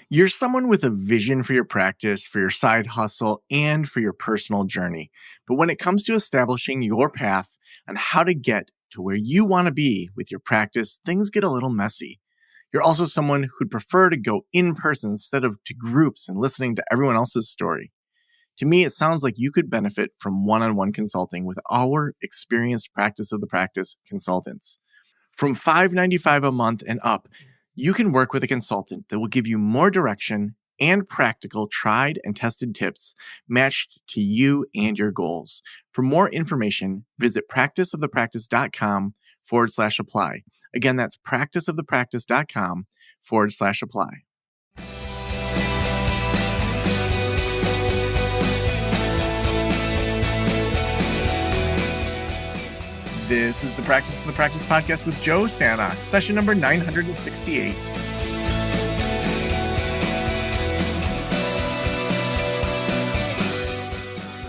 You're someone with a vision for your practice, for your side hustle, and for your personal journey. But when it comes to establishing your path and how to get to where you want to be with your practice, things get a little messy. You're also someone who'd prefer to go in person instead of to groups and listening to everyone else's story. To me, it sounds like you could benefit from one on one consulting with our experienced practice of the practice consultants. From $5.95 a month and up, you can work with a consultant that will give you more direction and practical, tried and tested tips matched to you and your goals. For more information, visit practiceofthepractice.com/apply. Again, that's practiceofthepractice.com/apply. This is the Practice of the Practice podcast with Joe Sanok, session number 968.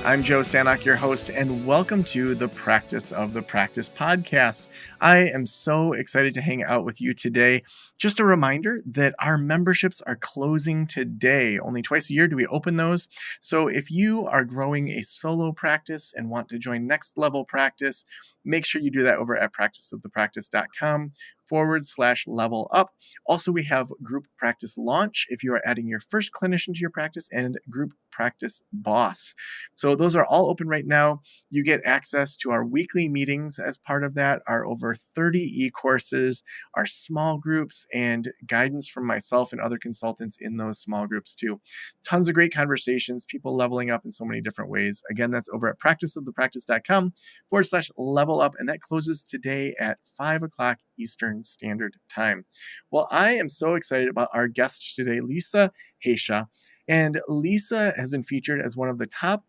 I'm Joe Sanok, your host, and welcome to the Practice of the Practice podcast. I am so excited to hang out with you today. Just a reminder that our memberships are closing today. Only twice a year do we open those. So if you are growing a solo practice and want to join Next Level Practice, make sure you do that over at practiceofthepractice.com/level up. Also, we have group practice launch if you are adding your first clinician to your practice, and group practice boss. So those are all open right now. You get access to our weekly meetings as part of that, our over 30 e-courses, our small groups, and guidance from myself and other consultants in those small groups too. Tons of great conversations, people leveling up in so many different ways. Again, that's over at practiceofthepractice.com/level up, and that closes today at 5 o'clock Eastern Standard Time. Well, I am so excited about our guest today, Lisa Haisha. And Lisa has been featured as one of the top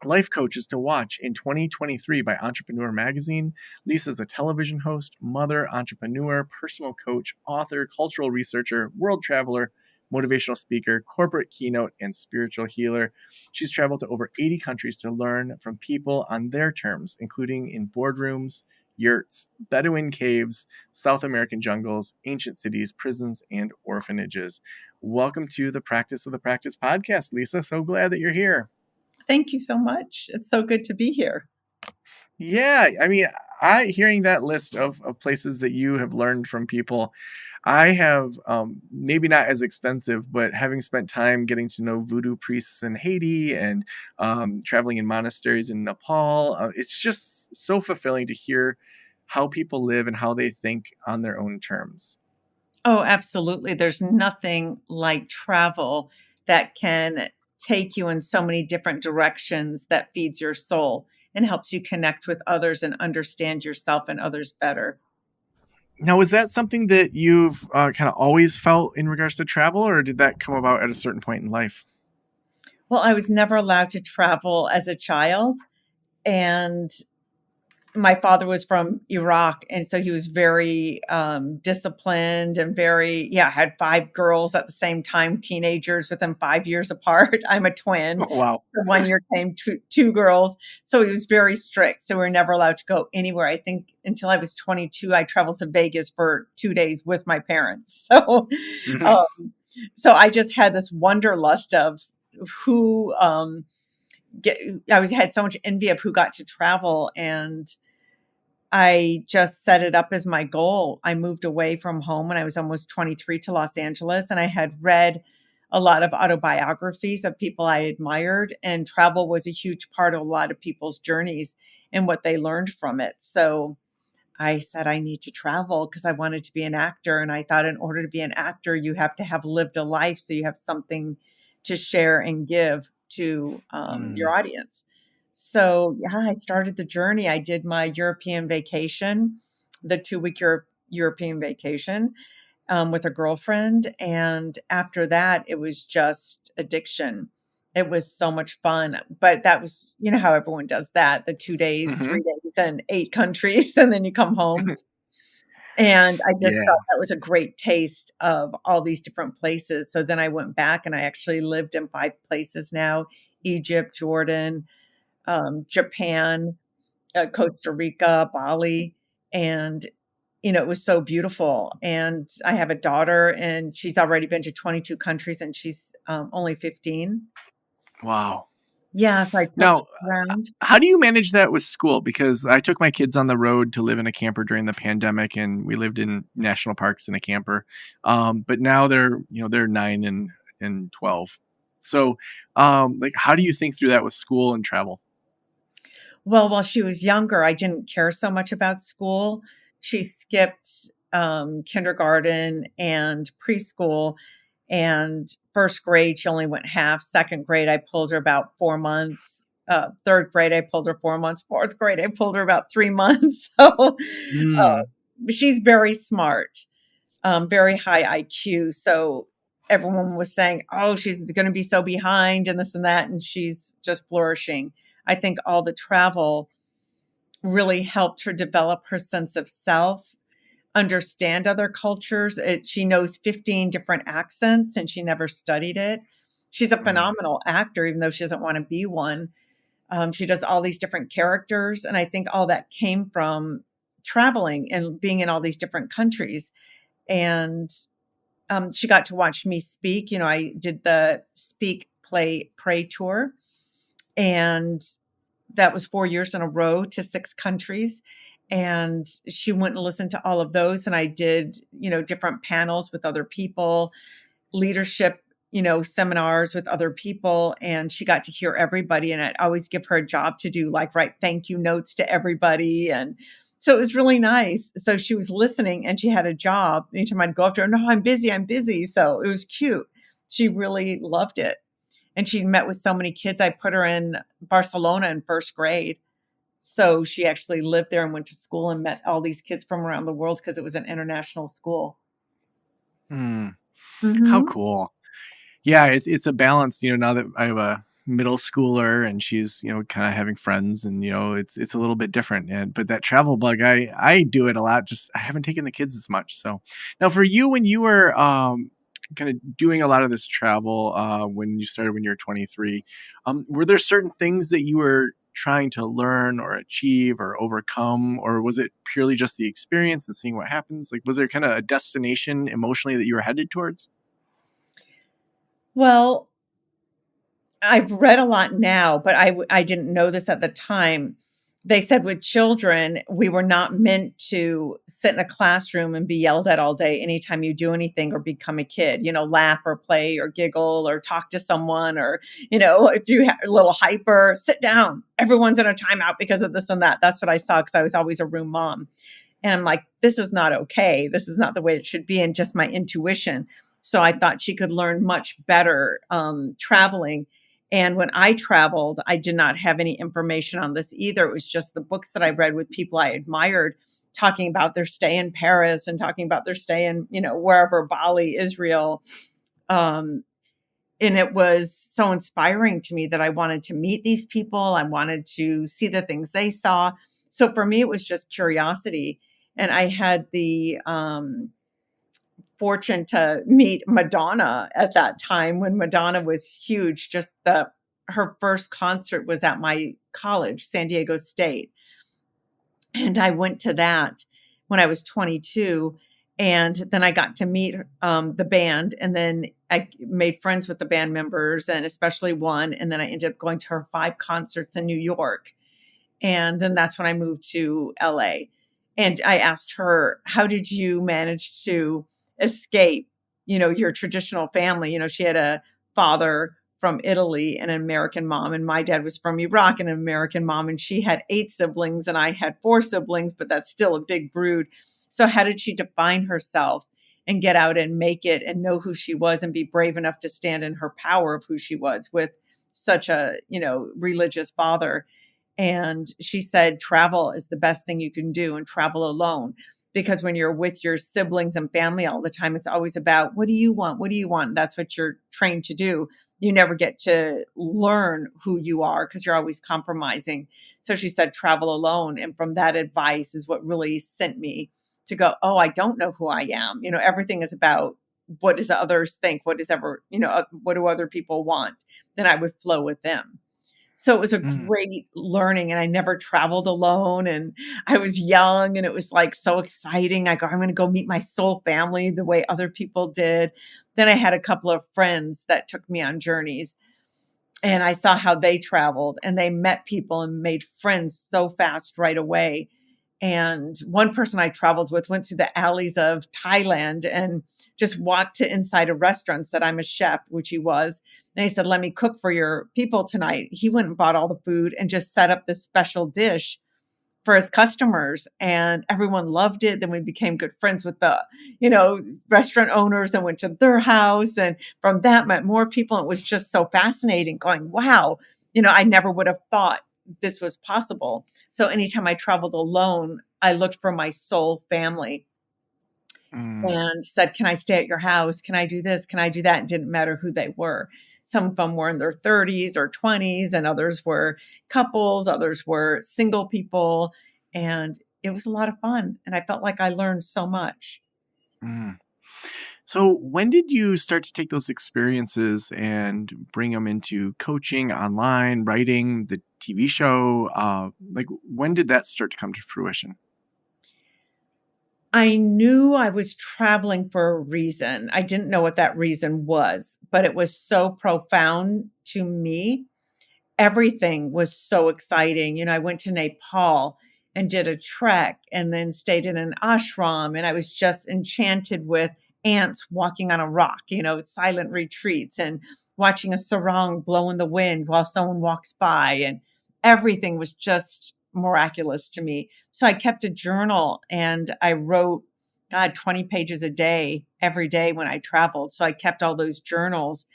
life coaches to watch in 2023 by Entrepreneur Magazine. Lisa's a television host, mother, entrepreneur, personal coach, author, cultural researcher, world traveler, motivational speaker, corporate keynote, and spiritual healer. She's traveled to over 80 countries to learn from people on their terms, including in boardrooms, yurts, Bedouin caves, South American jungles, ancient cities, prisons, and orphanages. Welcome to the Practice of the Practice podcast, Lisa. So glad that you're here. Thank you so much. It's so good to be here. Yeah, I mean, hearing that list of places that you have learned from people, I have maybe not as extensive, but having spent time getting to know voodoo priests in Haiti and traveling in monasteries in Nepal, it's just so fulfilling to hear how people live and how they think on their own terms. Oh, absolutely. There's nothing like travel that can take you in so many different directions that feeds your soul and helps you connect with others and understand yourself and others better. Now, is that something that you've kind of always felt in regards to travel, or did that come about at a certain point in life? Well, I was never allowed to travel as a child, and my father was from Iraq, and so he was very disciplined and had 5 girls at the same time, teenagers within 5 years apart. I'm a twin. Oh, wow. So one year came two girls. So he was very strict. So we were never allowed to go anywhere. I think until I was 22, I traveled to Vegas for 2 days with my parents. Mhm. Um, so I just had this wanderlust of who had so much envy of who got to travel, and I just set it up as my goal. I moved away from home when I was almost 23 to Los Angeles, and I had read a lot of autobiographies of people I admired, and travel was a huge part of a lot of people's journeys and what they learned from it. So I said, I need to travel because I wanted to be an actor. And I thought in order to be an actor, you have to have lived a life. So you have something to share and give to your Mm. audience. So, yeah, I started the journey. I did my European vacation, the 2-week European vacation with a girlfriend. And after that, it was just addiction. It was so much fun. But that was, you know, how everyone does that, the 2 days, Mhm. 3 days, and 8 countries, and then you come home. And I just Yeah. felt that was a great taste of all these different places. So then I went back and I actually lived in 5 places now: Egypt, Jordan, Japan, Costa Rica, Bali. And it was so beautiful. And I have a daughter, and she's already been to 22 countries, and she's only 15. Wow. Yeah, so I took Now, her around. how do you manage that with school? Because I took my kids on the road to live in a camper during the pandemic, and we lived in national parks in a camper. But now they're 9 and 12. So, like, how do you think through that with school and travel? Well, while she was younger, I didn't care so much about school. She skipped kindergarten and preschool. And first grade, she only went half. Second grade, I pulled her about 4 months. Third grade, I pulled her 4 months. Fourth grade, I pulled her about 3 months. So Mm, she's very smart, very high IQ. So everyone was saying, oh, she's going to be so behind and this and that. And she's just flourishing. I think all the travel really helped her develop her sense of self, understand other cultures. She knows 15 different accents and she never studied it. She's a mm, phenomenal actor, even though she doesn't want to be one. She does all these different characters. And I think all that came from traveling and being in all these different countries. And she got to watch me speak. I did the Speak, Play, Pray tour. And that was 4 years in a row to 6 countries, and she went and listened to all of those, and I did, different panels with other people, leadership, seminars with other people, and she got to hear everybody, and I'd always give her a job to do, like, write thank you notes to everybody, and so it was really nice. So she was listening, and she had a job. Anytime I'd go up to her, "No, I'm busy." So it was cute. She really loved it. And she met with so many kids. I put her in Barcelona in first grade. So she actually lived there and went to school and met all these kids from around the world because it was an international school. mm. How Mhm. cool. Yeah, it's a balance, now that I have a middle schooler and she's, kind of having friends and, it's a little bit different. And but that travel bug, I do it a lot. Just I haven't taken the kids as much. So now for you, when you were kind of doing a lot of this travel, when you started when you were 23, were there certain things that you were trying to learn or achieve or overcome, or was it purely just the experience and seeing what happens? Like, was there kind of a destination emotionally that you were headed towards? Well, I've read a lot now, but I didn't know this at the time. They said with children, we were not meant to sit in a classroom and be yelled at all day anytime you do anything or become a kid, laugh or play or giggle or talk to someone, or, if you are a little hyper, sit down. Everyone's in a timeout because of this and that. That's what I saw because I was always a room mom. And I'm like, this is not okay. This is not the way it should be. And just my intuition. So I thought she could learn much better traveling. And when I traveled, I did not have any information on this either. It was just the books that I read with people I admired talking about their stay in Paris and talking about their stay in, wherever, Bali, Israel. Um, and it was so inspiring to me that I wanted to meet these people. I wanted to see the things they saw. So for me, it was just curiosity. And I had the fortune to meet Madonna at that time when Madonna was huge. Just her first concert was at my college, San Diego State. And I went to that when I was 22. And then I got to meet the band. And then I made friends with the band members and especially one. And then I ended up going to her 5 concerts in New York. And then that's when I moved to LA. And I asked her, how did you manage to escape, your traditional family? She had a father from Italy and an American mom, and my dad was from Iraq and an American mom, and she had 8 siblings and I had 4 siblings, but that's still a big brood. So how did she define herself and get out and make it and know who she was and be brave enough to stand in her power of who she was with such a, religious father? And she said, travel is the best thing you can do, and travel alone. Because when you're with your siblings and family all the time, it's always about, what do you want? What do you want? That's what you're trained to do. You never get to learn who you are because you're always compromising. So she said, travel alone. And from that advice is what really sent me to go, oh, I don't know who I am. Everything is about, what does others think? What do other people want? Then I would flow with them. So it was a Mm, great learning, and I never traveled alone, and I was young, and it was, like, so exciting. I go, "I'm gonna go meet my soul family the way other people did." Then I had a couple of friends that took me on journeys, and I saw how they traveled, and they met people and made friends so fast right away. And one person I traveled with went through the alleys of Thailand and just walked to inside a restaurant, said, "I'm a chef," which he was. And he said, "Let me cook for your people tonight." He went and bought all the food and just set up this special dish for his customers, and everyone loved it. Then we became good friends with the, you know, restaurant owners and went to their house. And from that met more people. It was just so fascinating going, wow, I never would have thought this was possible. So anytime I traveled alone, I looked for my soul family mm, and said, "Can I stay at your house? Can I do this? Can I do that?" It didn't matter who they were. Some of them were in their 30s or 20s, and others were couples, others were single people. And it was a lot of fun. And I felt like I learned so much. mm. So, when did you start to take those experiences and bring them into coaching, online, writing, the TV show? Like, when did that start to come to fruition? I knew I was traveling for a reason. I didn't know what that reason was, but it was so profound to me. Everything was so exciting. I went to Nepal and did a trek and then stayed in an ashram, and I was just enchanted with ants walking on a rock, silent retreats, and watching a sarong blow in the wind while someone walks by, and everything was just miraculous to me. So I kept a journal and I wrote, God, 20 pages a day every day when I traveled. So I kept all those journals,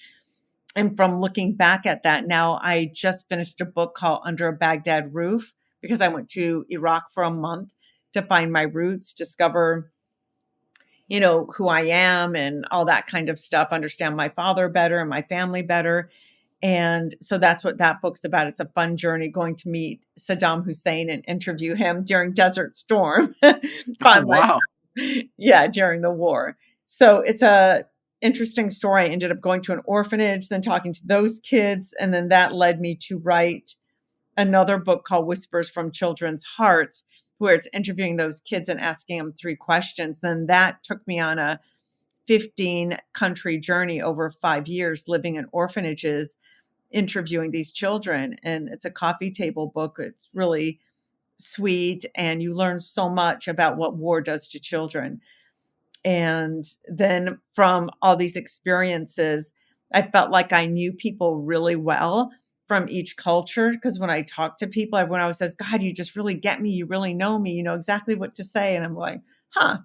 and from looking back at that now, I just finished a book called Under a Baghdad Roof because I went to Iraq for a month to find my roots, discover, who I am and all that kind of stuff, understand my father better and my family better. And so that's what that book's about. It's a fun journey going to meet Saddam Hussein and interview him during Desert Storm. Oh, Find wow. yeah, during the war. So it's a interesting story. I ended up going to an orphanage, then talking to those kids, and then that led me to write another book called Whispers from Children's Hearts, where it's interviewing those kids and asking them 3 questions. Then that took me on a 15 country journey over 5 years living in orphanages interviewing these children. And it's a coffee table book. It's really sweet, and you learn so much about what war does to children. And then from all these experiences, I felt like I knew people really well from each culture. Because when I talk to people, everyone always says, "God, you just really get me. You really know me. You know exactly what to say." And I'm like, huh.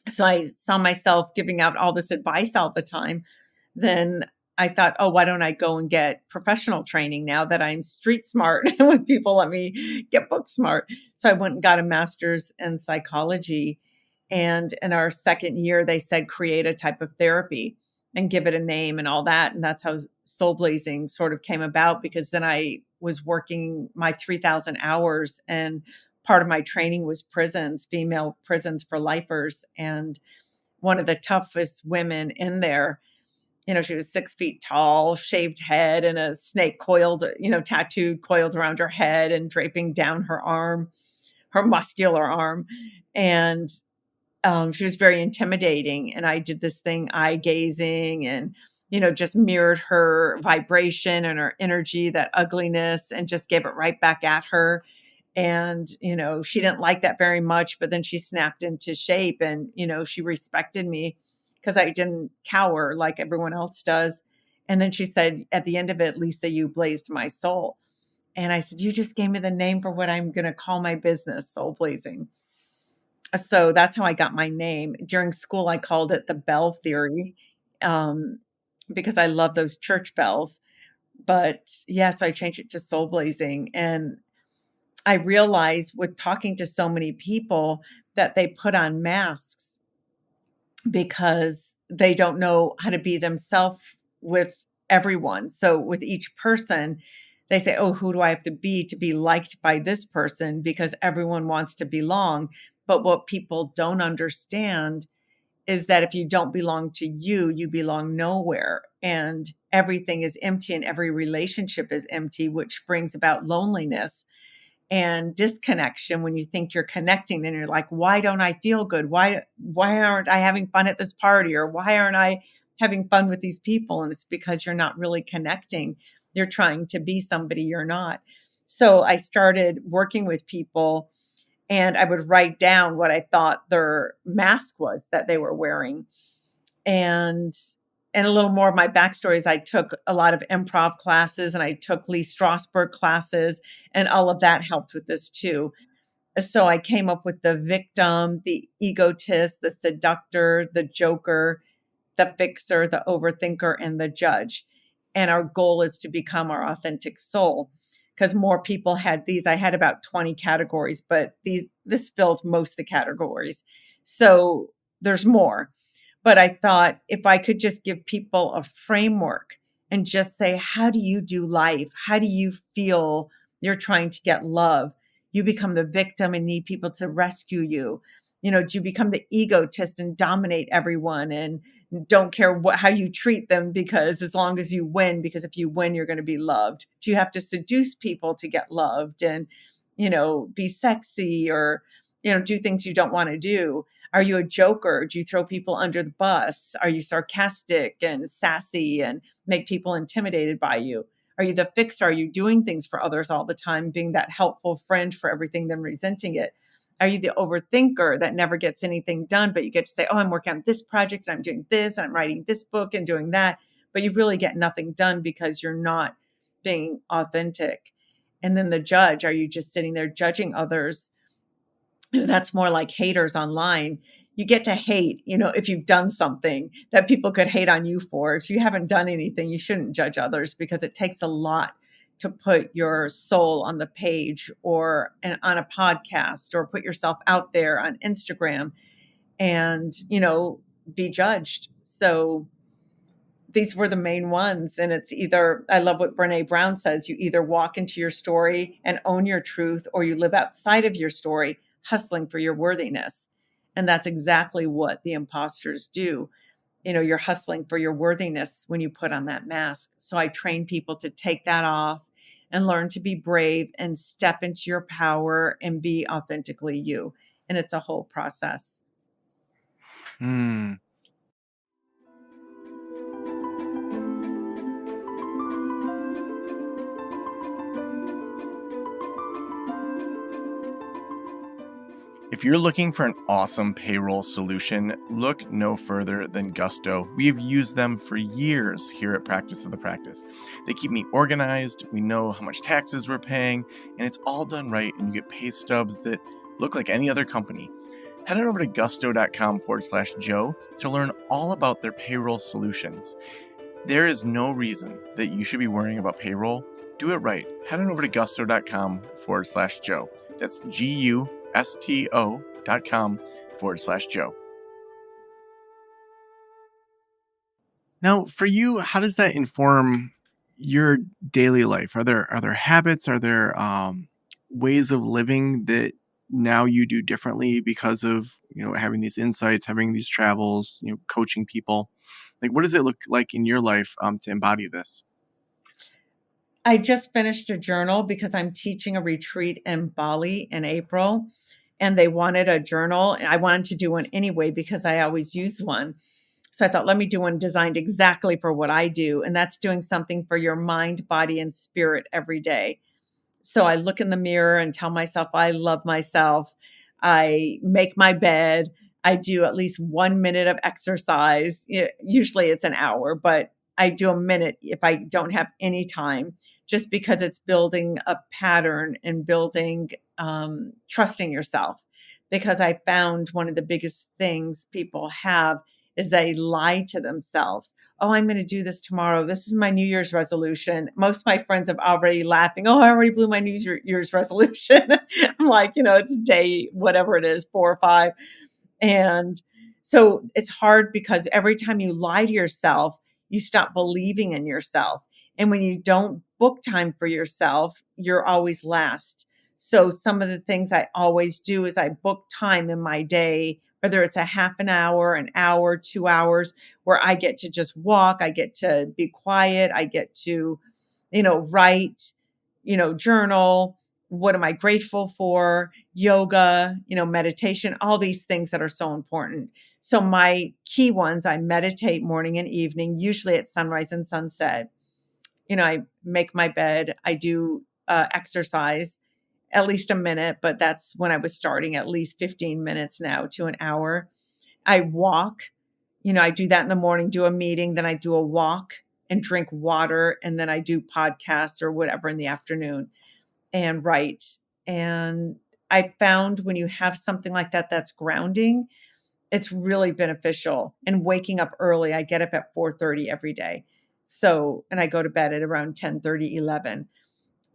So I saw myself giving out all this advice all the time. Then I thought, oh, why don't I go and get professional training now that I'm street smart when people let me get book smart? So I went and got a master's in psychology. And in our second year, they said create a type of therapy and give it a name and all that. And that's how Soul Blazing sort of came about, because then I was working my 3,000 hours, and part of my training was prisons, female prisons for lifers. And one of the toughest women in there, she was 6 feet tall, shaved head, and a snake coiled, tattooed, coiled around her head and draping down her arm, her muscular arm. And she was very intimidating. And I did this thing, eye gazing, and, just mirrored her vibration and her energy, that ugliness, and just gave it right back at her. And, she didn't like that very much, but then she snapped into shape, and, she respected me because I didn't cower like everyone else does. And then she said, at the end of it, "Lisa, you blazed my soul." And I said, "You just gave me the name for what I'm going to call my business, Soul Blazing." So that's how I got my name. During school, I called it the bell theory, um, because I love those church bells. But yeah, so I changed it to Soul Blazing. And I realized with talking to so many people that they put on masks because they don't know how to be themselves with everyone. So with each person, they say, "Oh, who do I have to be liked by this person?" Because everyone wants to belong. But what people don't understand is that if you don't belong to you, you belong nowhere. And everything is empty and every relationship is empty, which brings about loneliness and disconnection. When you think you're connecting, then you're like, why don't I feel good? Why aren't I having fun at this party? Or why aren't I having fun with these people? And it's because you're not really connecting. You're trying to be somebody you're not. So I started working with people, and I would write down what I thought their mask was that they were wearing. And a little more of my backstory is I took a lot of improv classes and I took Lee Strasberg classes, and all of that helped with this too. So I came up with the victim, the egotist, the seductor, the joker, the fixer, the overthinker, and the judge. And our goal is to become our authentic soul, because more people had these. I had about 20 categories, but this filled most of the categories. So there's more. But I thought if I could just give people a framework and just say, how do you do life? How do you feel you're trying to get love? You become the victim and need people to rescue you. Do you become the egotist and dominate everyone and don't care how you treat them, because as long as you win, because if you win, you're going to be loved? Do you have to seduce people to get loved and, be sexy or, do things you don't want to do? Are you a joker? Do you throw people under the bus? Are you sarcastic and sassy and make people intimidated by you? Are you the fixer? Are you doing things for others all the time, being that helpful friend for everything, then resenting it? Are you the overthinker that never gets anything done, but you get to say, oh, I'm working on this project and I'm doing this and I'm writing this book and doing that, but you really get nothing done because you're not being authentic? And then the judge, are you just sitting there judging others? That's more like haters online. You get to hate, if you've done something that people could hate on you for. If you haven't done anything, you shouldn't judge others, because it takes a lot to put your soul on the page or on a podcast or put yourself out there on Instagram and, be judged. So these were the main ones. And it's either, I love what Brene Brown says, you either walk into your story and own your truth, or you live outside of your story, hustling for your worthiness. And that's exactly what the imposters do. You're hustling for your worthiness when you put on that mask. So I train people to take that off and learn to be brave and step into your power and be authentically you. And it's a whole process. Hmm. If you're looking for an awesome payroll solution, look no further than Gusto. We have used them for years here at Practice of the Practice. They keep me organized, we know how much taxes we're paying, and it's all done right, and you get pay stubs that look like any other company. Head on over to gusto.com/Joe to learn all about their payroll solutions. There is no reason that you should be worrying about payroll. Do it right. Head on over to gusto.com/Joe. That's GUSTO.com/Joe. Now, for you, how does that inform your daily life? Are there habits? Are there ways of living that now you do differently because of having these insights, having these travels, coaching people? Like, what does it look like in your life to embody this? I just finished a journal because I'm teaching a retreat in Bali in April, and they wanted a journal. And I wanted to do one anyway because I always use one. So I thought, let me do one designed exactly for what I do. And that's doing something for your mind, body, and spirit every day. So I look in the mirror and tell myself I love myself. I make my bed. I do at least 1 minute of exercise. Usually it's an hour, but I do a minute if I don't have any time, just because it's building a pattern and building trusting yourself. Because I found one of the biggest things people have is they lie to themselves. Oh, I'm going to do this tomorrow. This is my New Year's resolution. Most of my friends have already laughing. Oh, I already blew my New Year's resolution. I'm like, it's day, whatever it is, 4 or 5. And so it's hard because every time you lie to yourself, you stop believing in yourself. And when you don't book time for yourself, you're always last. So some of the things I always do is I book time in my day whether it's a half an hour, 2 hours, where I get to just walk, I get to be quiet, I get to, write, journal. What am I grateful for? Yoga, meditation, all these things that are so important. So, my key ones, I meditate morning and evening, usually at sunrise and sunset. I make my bed, I do exercise at least a minute, but that's when I was starting, at least 15 minutes now to an hour. I walk, I do that in the morning, do a meeting, then I do a walk and drink water, and then I do podcasts or whatever in the afternoon and write. And I found when you have something like that that's grounding, it's really beneficial. And waking up early, I get up at 4:30 every day. So, and I go to bed at around 10:30, 11,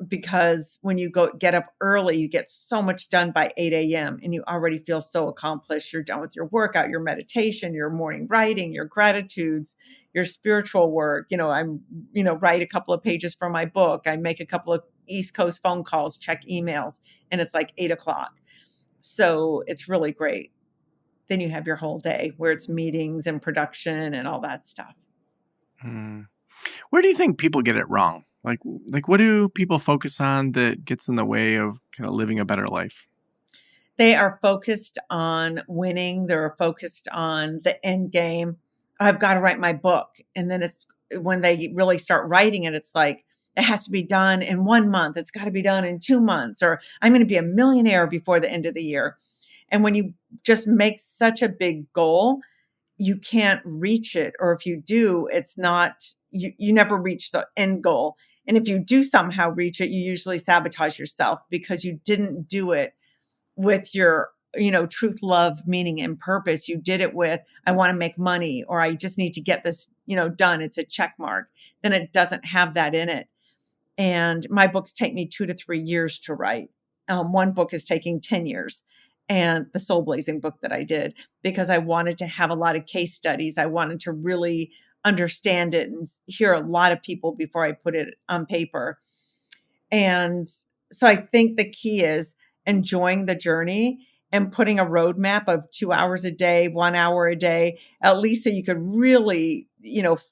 because when you get up early, you get so much done by 8 a.m. and you already feel so accomplished. You're done with your workout, your meditation, your morning writing, your gratitudes, your spiritual work. Write a couple of pages from my book. I make a couple of East Coast phone calls, check emails, and it's like 8 o'clock. So it's really great. Then you have your whole day where it's meetings and production and all that stuff. Hmm. Where do you think people get it wrong? Like what do people focus on that gets in the way of kind of living a better life? They are focused on winning. They're focused on the end game. I've got to write my book. And then it's when they really start writing it, it's like, it has to be done in 1 month. It's got to be done in 2 months, or I'm going to be a millionaire before the end of the year. And when you just make such a big goal, you can't reach it. Or if you do, it's not, you never reach the end goal. And if you do somehow reach it, you usually sabotage yourself because you didn't do it with your truth, love, meaning, and purpose. You did it with, I want to make money, or I just need to get this done, it's a check mark. Then it doesn't have that in it. And my books take me 2 to 3 years to write. One book is taking 10 years, and the soul blazing book that I did, because I wanted to have a lot of case studies. I wanted to really understand it and hear a lot of people before I put it on paper. And so I think the key is enjoying the journey and putting a roadmap of 2 hours a day, 1 hour a day, at least so you could really,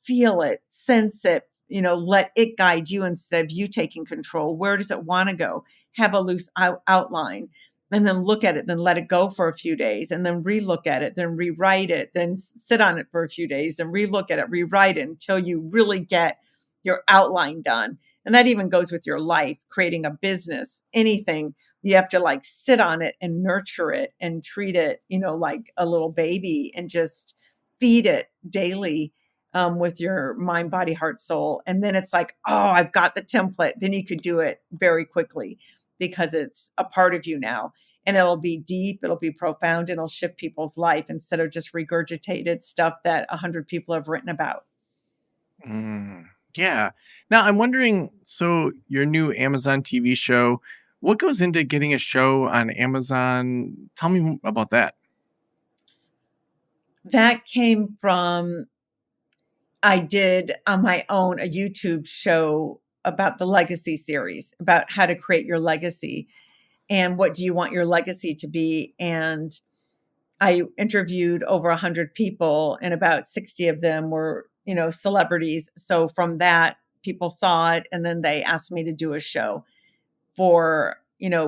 feel it, sense it, let it guide you instead of you taking control. Where does it want to go? Have a loose outline and then look at it, then let it go for a few days and then relook at it, then rewrite it, then sit on it for a few days and relook at it, rewrite it until you really get your outline done. And that even goes with your life, creating a business, anything. You have to like sit on it and nurture it and treat it, like a little baby, and just feed it daily, with your mind, body, heart, soul. And then it's like, oh, I've got the template. Then you could do it very quickly because it's a part of you now. And it'll be deep, it'll be profound, and it'll shift people's life instead of just regurgitated stuff that 100 people have written about. Mm, yeah. Now I'm wondering, so your new Amazon TV show, what goes into getting a show on Amazon? Tell me about that. That came from, I did on my own a YouTube show about the legacy series, about how to create your legacy and what do you want your legacy to be. And I interviewed over 100 people, and about 60 of them were, celebrities. So from that, people saw it, and then they asked me to do a show for,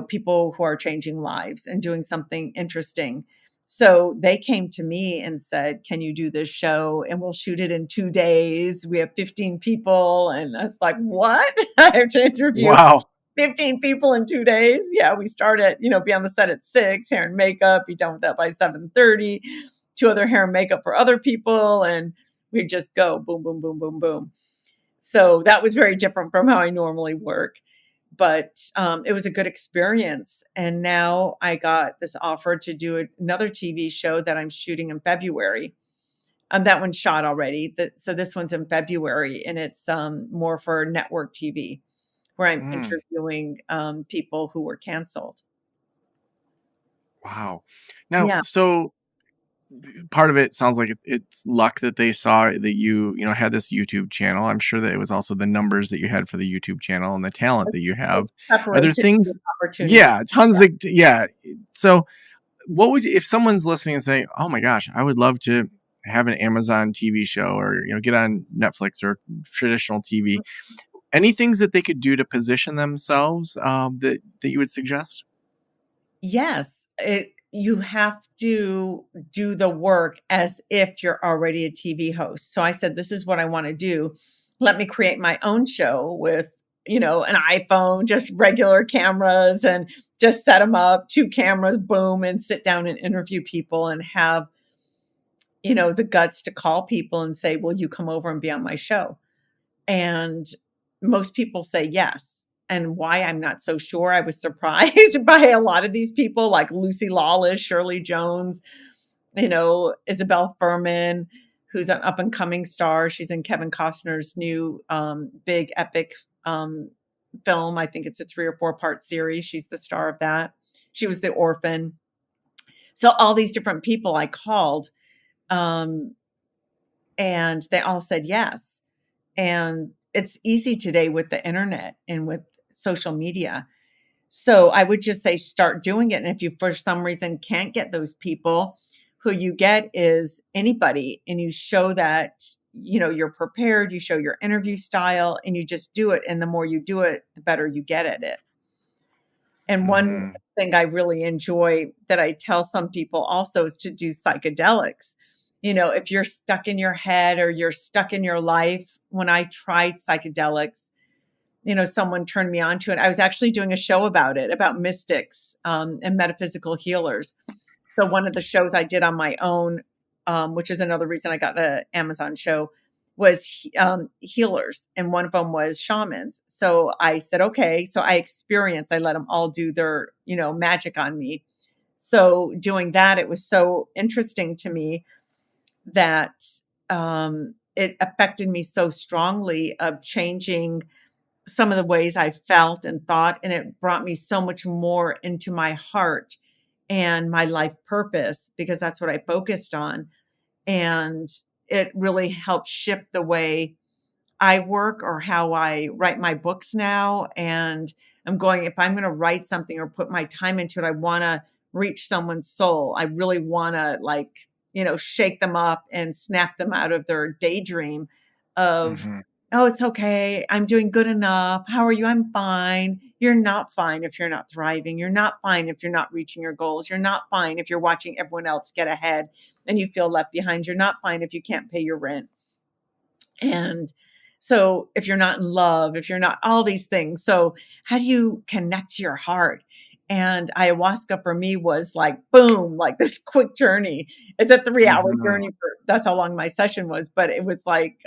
people who are changing lives and doing something interesting. So they came to me and said, "Can you do this show? And we'll shoot it in 2 days. We have 15 people." And I was like, "What? I have to interview Wow. 15 people in 2 days?" Yeah, we start at, be on the set at 6, hair and makeup, be done with that by 7:30, two other hair and makeup for other people. And we just go boom, boom, boom, boom, boom. So that was very different from how I normally work. But it was a good experience. And now I got this offer to do another TV show that I'm shooting in February. That one's shot already. So this one's in February, and it's more for network TV, where I'm Mm, interviewing people who were canceled. wow. Now, Yeah, so part of it sounds like it's luck that they saw that you had this YouTube channel. I'm sure that it was also the numbers that you had for the YouTube channel and the talent that you have. it's Are there preparation and things? opportunity. Yeah, tons of, yeah. So what would, if someone's listening and saying, "Oh my gosh, I would love to have an Amazon TV show, or get on Netflix or traditional TV," any things that they could do to position themselves, that you would suggest? Yes, you have to do the work as if you're already a TV host. So I said, "This is what I wanna do. Let me create my own show with, an iPhone, just regular cameras, and just set them up, 2 cameras, boom, and sit down and interview people and have, the guts to call people and say, 'Will you come over and be on my show?'" And most people say yes. And why, I'm not so sure. I was surprised by a lot of these people like Lucy Lawless, Shirley Jones, Isabel Furman, who's an up and coming star. She's in Kevin Costner's new big epic um, film. I think it's a 3 or 4-part series. She's the star of that. She was the orphan. So all these different people I called, um, and they all said yes. And it's easy today with the internet and with social media. So I would just say start doing it. And if you, for some reason, can't get those people, who you get is anybody, and you show that, you're prepared, you show your interview style, and you just do it. And the more you do it, the better you get at it. And one Hmm. thing I really enjoy that I tell some people also is to do psychedelics. If you're stuck in your head or you're stuck in your life, when I tried psychedelics, someone turned me on to it. I was actually doing a show about it, about mystics and metaphysical healers. So one of the shows I did on my own, which is another reason I got the Amazon show, was healers, and one of them was shamans. So I said, okay. So I let them all do their, magic on me. So doing that, it was so interesting to me that it affected me so strongly of changing some of the ways I felt and thought, and it brought me so much more into my heart and my life purpose, because that's what I focused on. And it really helped shift the way I work or how I write my books now. And I'm going, if I'm going to write something or put my time into it, I want to reach someone's soul. I really want to, like, shake them up and snap them out of their daydream of, Hmm. oh, it's okay. I'm doing good enough. How are you? I'm fine. You're not fine if you're not thriving. You're not fine if you're not reaching your goals. You're not fine if you're watching everyone else get ahead and you feel left behind. You're not fine if you can't pay your rent. And so if you're not in love, if you're not all these things, so how do you connect to your heart? And ayahuasca for me was like, boom, like this quick journey. It's a 3-hour Hmm. journey for, that's how long my session was, but it was like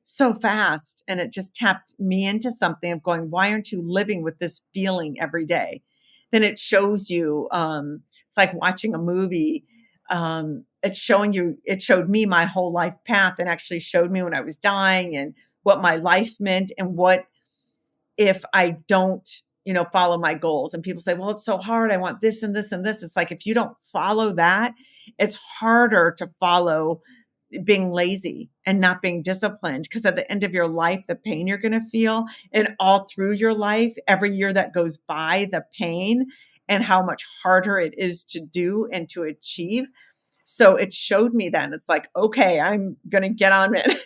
so fast. And it just tapped me into something of going, why aren't you living with this feeling every day? Then it shows you, it's like watching a movie. It's showing you, it showed me my whole life path, and actually showed me when I was dying and what my life meant, and what if I don't, follow my goals. And people say, well, it's so hard. I want this and this and this. It's like, if you don't follow that, it's harder to follow being lazy and not being disciplined, because at the end of your life, the pain you're going to feel, and all through your life, every year that goes by, the pain and how much harder it is to do and to achieve. So it showed me that. And it's like, okay, I'm going to get on it,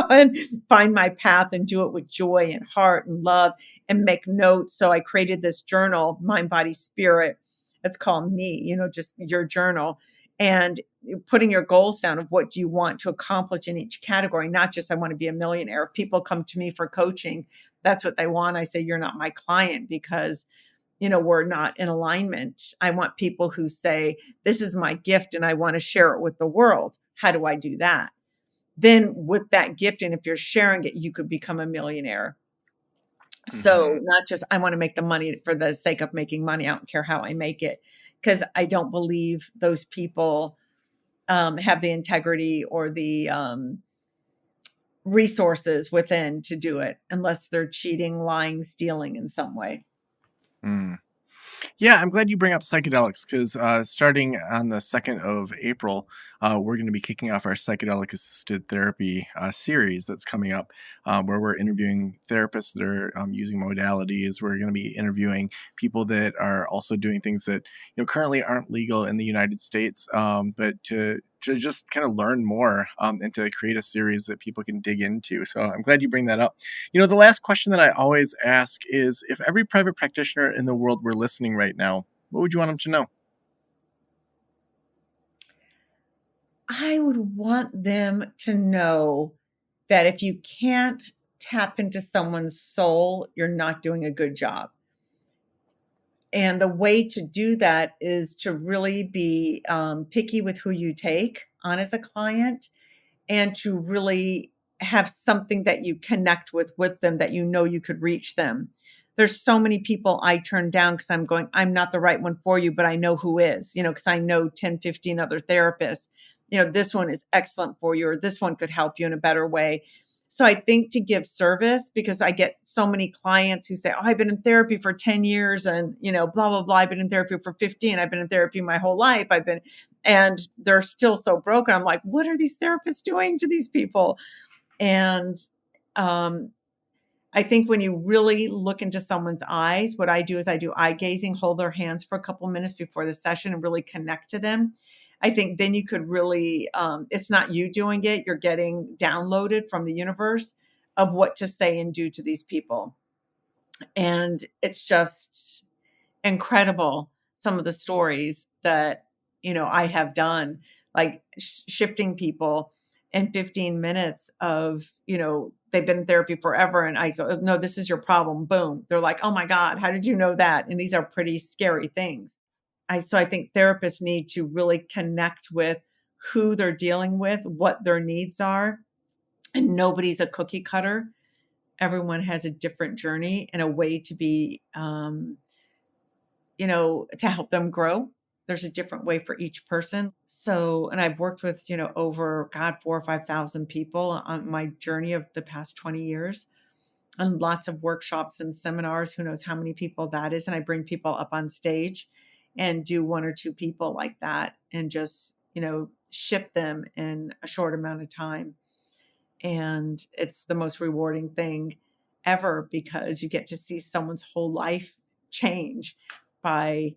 and find my path and do it with joy and heart and love, and make notes. So I created this journal, Mind, Body, Spirit. It's called Me, just your journal, and putting your goals down of what do you want to accomplish in each category, not just I want to be a millionaire. If people come to me for coaching, that's what they want. I say, you're not my client, because we're not in alignment. I want people who say, this is my gift and I want to share it with the world. How do I do that? Then with that gift, and if you're sharing it, you could become a millionaire. So Hmm. not just, I want to make the money for the sake of making money. I don't care how I make it, because I don't believe those people have the integrity or the resources within to do it, unless they're cheating, lying, stealing in some way. Mm. Yeah, I'm glad you bring up psychedelics because starting on the 2nd of April, we're going to be kicking off our psychedelic assisted therapy series that's coming up, where we're interviewing therapists that are using modalities. We're going to be interviewing people that are also doing things that currently aren't legal in the United States, but to just kind of learn more and to create a series that people can dig into. So I'm glad you bring that up. The last question that I always ask is if every private practitioner in the world were listening right now, what would you want them to know? I would want them to know that if you can't tap into someone's soul, you're not doing a good job. And the way to do that is to really be picky with who you take on as a client and to really have something that you connect with them that you know you could reach them. There's so many people I turn down because I'm going, I'm not the right one for you, but I know who is, because I know 10, 15 other therapists. This one is excellent for you, or this one could help you in a better way. So I think to give service, because I get so many clients who say, oh, I've been in therapy for 10 years and, blah, blah, blah. I've been in therapy for 15. I've been in therapy my whole life. And they're still so broken. I'm like, what are these therapists doing to these people? And um, I think when you really look into someone's eyes, what I do is I do eye gazing, hold their hands for a couple minutes before the session and really connect to them. I think then you could really, it's not you doing it, you're getting downloaded from the universe of what to say and do to these people. And it's just incredible, some of the stories that I have done, like shifting people in 15 minutes of they've been in therapy forever, and I go, no, this is your problem, boom, they're like, oh my god, how did you know that? And these are pretty scary things. I think therapists need to really connect with who they're dealing with, what their needs are, and nobody's a cookie cutter. Everyone has a different journey and a way to be to help them grow. There's a different way for each person. So, and I've worked with, over God, 4 or 5,000 people on my journey of the past 20 years, and lots of workshops and seminars. Who knows how many people that is? And I bring people up on stage and do one or two people like that and just, ship them in a short amount of time. And it's the most rewarding thing ever because you get to see someone's whole life change by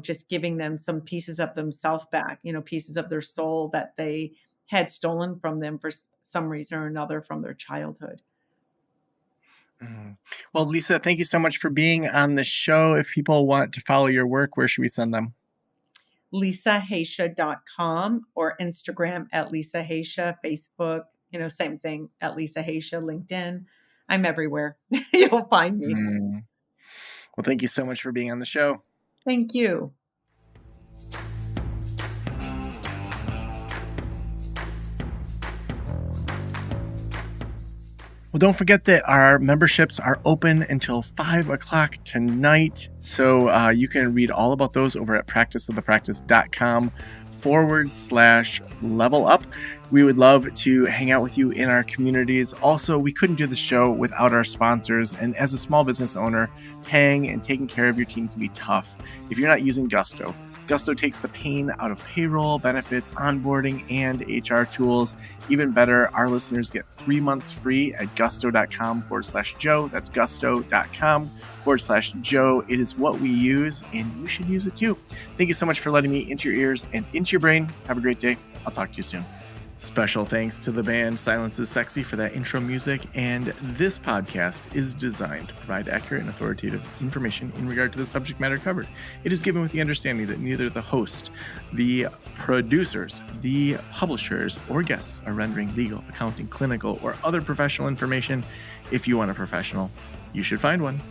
just giving them some pieces of themselves back, pieces of their soul that they had stolen from them for some reason or another from their childhood. Mhm. Well, Lisa, thank you so much for being on the show. If people want to follow your work, where should we send them? LisaHaisha.com or Instagram at Lisa Haisha, Facebook, same thing at Lisa Haisha, LinkedIn. I'm everywhere. You'll find me. Mm. Well, thank you so much for being on the show. Thank you. Well, don't forget that our memberships are open until 5 o'clock tonight. So you can read all about those over at practiceofthepractice.com/level up. We would love to hang out with you in our communities. Also, we couldn't do the show without our sponsors. And as a small business owner, paying and taking care of your team can be tough if you're not using Gusto. Gusto takes the pain out of payroll, benefits, onboarding, and HR tools. Even better, our listeners get 3 months free at gusto.com/Joe. That's gusto.com/Joe. It is what we use, and you should use it too. Thank you so much for letting me into your ears and into your brain. Have a great day. I'll talk to you soon. Special thanks to the band Silence is Sexy for that intro music, and this podcast is designed to provide accurate and authoritative information in regard to the subject matter covered. It is given with the understanding that neither the host, the producers, the publishers, or guests are rendering legal, accounting, clinical, or other professional information. If you want a professional, you should find one.